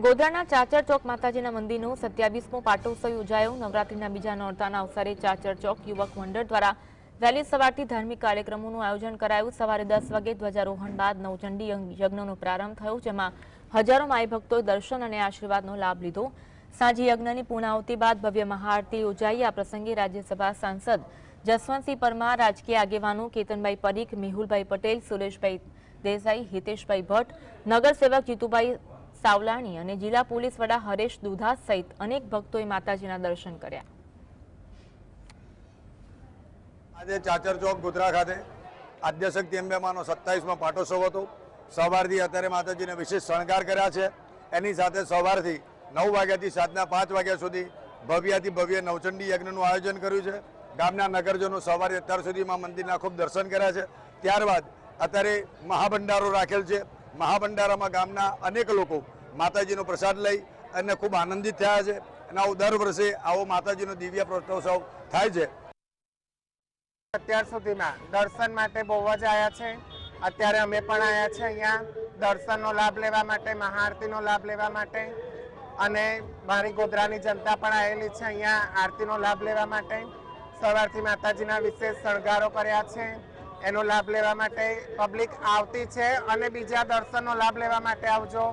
ગોધરાના ચાચર ચોક માતાજીના મંદિરનો 27મો પાટોત્સવ યોજાયો। નવરાત્રીના બીજા નોરતાના અવસરે ચાચર ચોક યુવક મંડળ દ્વારા વહેલી સવારથી ધાર્મિક કાર્યક્રમોનું આયોજન કરાયું। સવારે 10 વાગે ધ્વજારોહણ બાદ નવચંડી યજ્ઞનો પ્રારંભ થયો, જેમાં હજારો માઈ ભક્તોએ દર્શન અને આશીર્વાદનો લાભ લીધો। સાંજે યજ્ઞની પૂર્ણાહુતિ બાદ ભવ્ય મહાઆરતી યોજાઈ। આ પ્રસંગે રાજ્યસભા સાંસદ જસવંતસિંહ પરમાર, રાજકીય આગેવાનો કેતનભાઈ પરીખ, મેહુલભાઈ પટેલ, સુરેશભાઈ દેસાઈ, હિતેશભાઈ ભટ્ટ, નગરસેવક જીતુભાઈ સાવલાણી અને જિલ્લા પોલીસ વડા હરેશ દુધા સહિત અનેક ભક્તોએ માતાજીના દર્શન કર્યા। આજે ચાચર ચોક ગોધરા ખાતે આદ્યશક્તિ અંબેમાનો 27મો પાટોત્સવ હતો। સવારથી અત્યારે માતાજીને વિશેષ શણગાર કર્યા છે। એની સાથે સવારથી 9 વાગ્યાથી સાંજના 5 વાગ્યા સુધી ભવ્યાથી ભવ્ય નવચંડી યજ્ઞનું આયોજન કર્યું છે। ગામના નગરજનો સવારે અત્યાર સુધીમાં મંદિરના ખૂબ દર્શન કર્યા છે। ત્યારબાદ અત્યારે મહાભંડારો રાખેલ છે। મહાભંડારામાં ગામના અનેક લોકો માતાજીનો પ્રસાદ લઈ અને ખૂબ આનંદિત થયા છે। અને આવો દર વર્ષે આવો માતાજીનો દિવ્ય પાટોત્સવ થાય છે। અત્યાર સુધીમાં દર્શન માટે બહુ જ આવ્યા છે। અત્યારે અમે પણ આવ્યા છે અહીંયા દર્શનનો લાભ લેવા માટે, મહાઆરતીનો લાભ લેવા માટે, અને મારી ગોધરાની જનતા પણ આવેલી છે અહીંયા આરતીનો લાભ લેવા માટે। સવારથી માતાજીના વિશેષ શણગારો કર્યા છે, એનો લાભ લેવા માટે પબ્લિક આવતી છે અને બીજા દર્શનનો લાભ લેવા માટે આવજો।